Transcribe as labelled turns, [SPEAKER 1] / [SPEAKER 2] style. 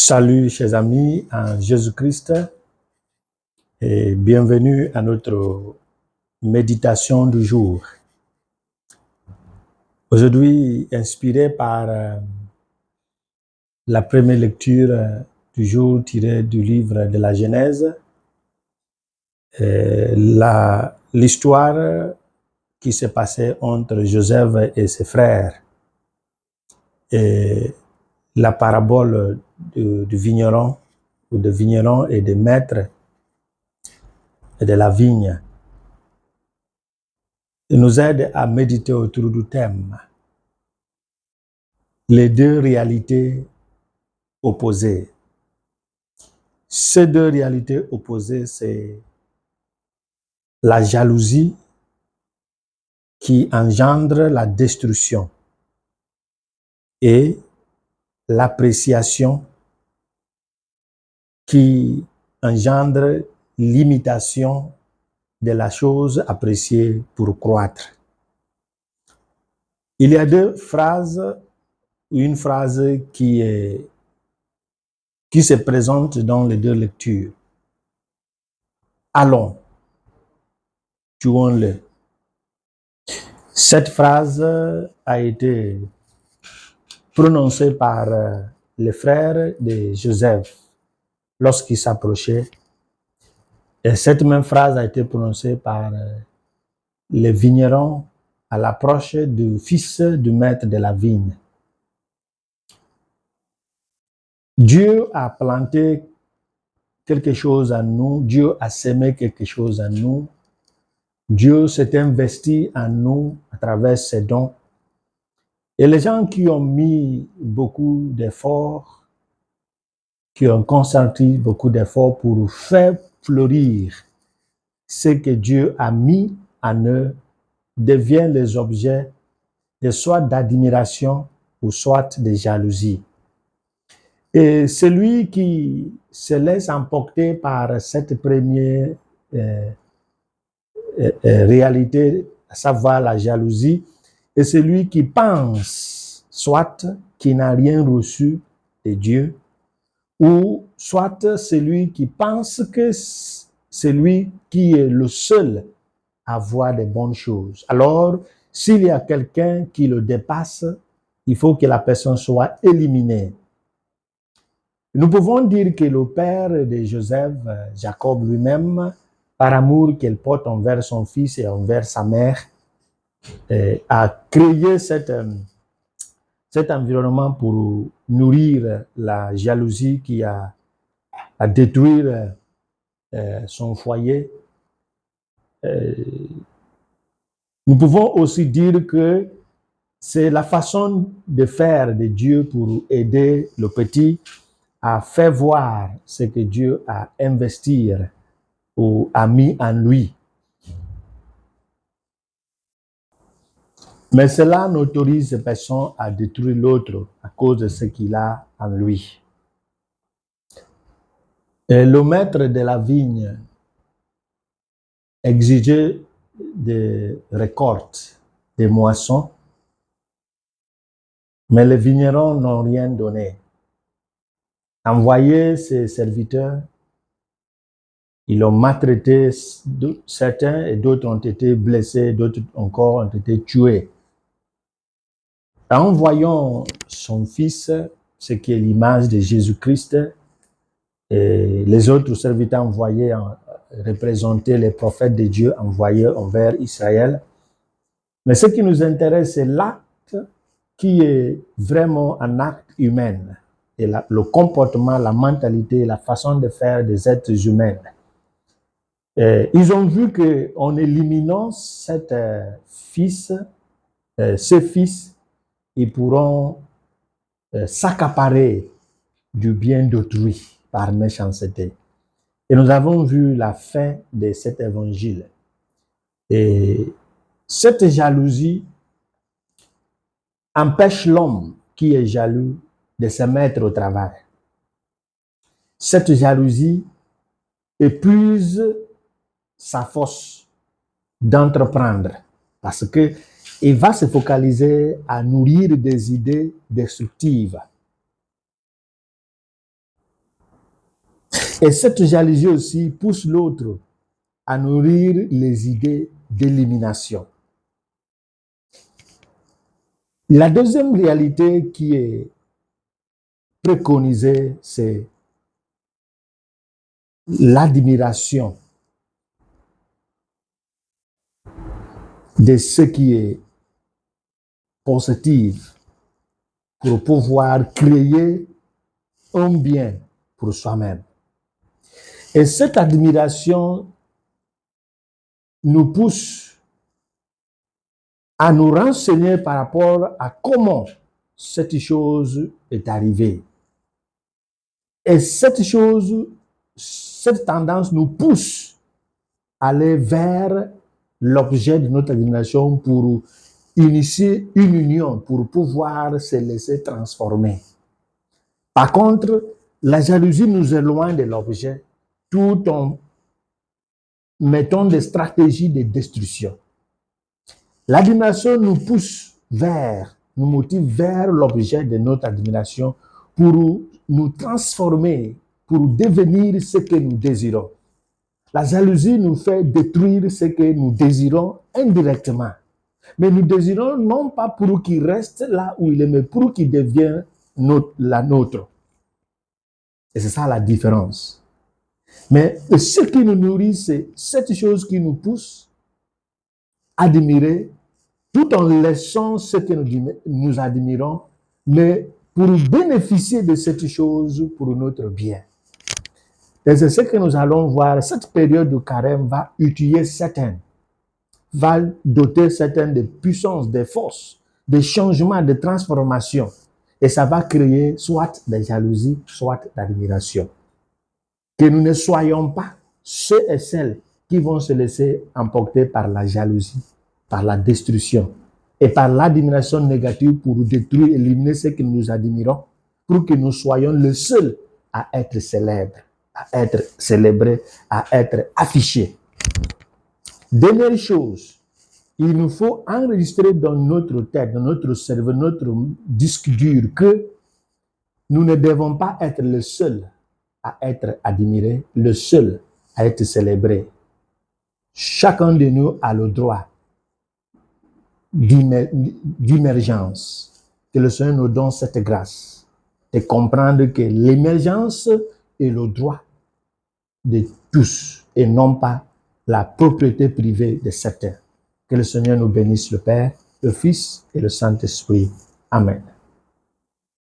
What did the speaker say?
[SPEAKER 1] Salut chers amis en Jésus-Christ et bienvenue à notre méditation du jour. Aujourd'hui, inspiré par la première lecture du jour tirée du livre de la Genèse, l'histoire qui s'est passée entre Joseph et ses frères et la parabole du vigneron ou de vigneron et des maîtres et de la vigne. Il nous aide à méditer autour du thème les deux réalités opposées. Ces deux réalités opposées, c'est la jalousie qui engendre la destruction et l'appréciation qui engendre l'imitation de la chose appréciée pour croître. Il y a deux phrases, une phrase qui se présente dans les deux lectures. Allons, tuons-le. Cette phrase a été prononcée par les frères de Joseph lorsqu'ils s'approchaient. Et cette même phrase a été prononcée par les vignerons à l'approche du fils du maître de la vigne. Dieu a planté quelque chose en nous, Dieu a semé quelque chose en nous, Dieu s'est investi en nous à travers ses dons. Et les gens qui ont mis beaucoup d'efforts, qui ont consenti beaucoup d'efforts pour faire fleurir ce que Dieu a mis en eux, deviennent les objets de soit d'admiration ou soit de jalousie. Et celui qui se laisse emporter par cette première réalité, à savoir la jalousie, est celui qui pense, soit qui n'a rien reçu de Dieu, ou soit celui qui pense que c'est lui qui est le seul à voir des bonnes choses. Alors, s'il y a quelqu'un qui le dépasse, il faut que la personne soit éliminée. Nous pouvons dire que le père de Joseph, Jacob lui-même, par amour qu'il porte envers son fils et envers sa mère, a créé cet environnement pour nourrir la jalousie qui a détruit son foyer. Nous pouvons aussi dire que c'est la façon de faire de Dieu pour aider le petit à faire voir ce que Dieu a investi ou a mis en lui. Mais cela n'autorise personne à détruire l'autre à cause de ce qu'il a en lui. Et le maître de la vigne exigeait des récoltes, des moissons, mais les vignerons n'ont rien donné. Envoyé ses serviteurs, ils ont maltraité certains et d'autres ont été blessés, d'autres encore ont été tués. En voyant son fils, ce qui est l'image de Jésus-Christ, et les autres serviteurs envoyés représentaient les prophètes de Dieu envoyés envers Israël. Mais ce qui nous intéresse, c'est l'acte qui est vraiment un acte humain. Et le comportement, la mentalité, la façon de faire des êtres humains. Ils ont vu qu'en éliminant ce fils, ils pourront s'accaparer du bien d'autrui par méchanceté. Et nous avons vu la fin de cet évangile. Et cette jalousie empêche l'homme qui est jaloux de se mettre au travail. Cette jalousie épuise sa force d'entreprendre parce qu'il va se focaliser à nourrir des idées destructives. Et cette jalousie aussi pousse l'autre à nourrir les idées d'élimination. La deuxième réalité qui est préconisée, c'est l'admiration de ce qui est positif pour pouvoir créer un bien pour soi-même. Et cette admiration nous pousse à nous renseigner par rapport à comment cette chose est arrivée. Et cette chose, cette tendance nous pousse à aller vers l'objet de notre admiration pour initier une union, pour pouvoir se laisser transformer. Par contre, la jalousie nous éloigne de l'objet tout en mettant des stratégies de destruction. L'admiration nous pousse nous motive vers l'objet de notre admiration pour nous transformer, pour devenir ce que nous désirons. La jalousie nous fait détruire ce que nous désirons indirectement. Mais nous désirons non pas pour qu'il reste là où il est, mais pour qu'il devienne la nôtre. Et c'est ça la différence. Mais ce qui nous nourrit, c'est cette chose qui nous pousse à admirer, tout en laissant ce que nous admirons, mais pour bénéficier de cette chose pour notre bien. Et c'est ce que nous allons voir. Cette période de carême va utiliser certaines, va doter certaines de puissance, de force, de changement, de transformation. Et ça va créer soit des jalousies, soit d'admiration. Que nous ne soyons pas ceux et celles qui vont se laisser emporter par la jalousie, par la destruction et par l'admiration négative pour détruire, éliminer ce que nous admirons, pour que nous soyons les seuls à être célèbres, à être célébrés, à être affichés. Dernière chose, il nous faut enregistrer dans notre tête, dans notre cerveau, notre disque dur, que nous ne devons pas être le seul à être admiré, le seul à être célébré. Chacun de nous a le droit d'émergence. Que le Seigneur nous donne cette grâce de comprendre que l'émergence est le droit de tous et non pas la propriété privée de certains. Que le Seigneur nous bénisse, le Père, le Fils et le Saint-Esprit. Amen.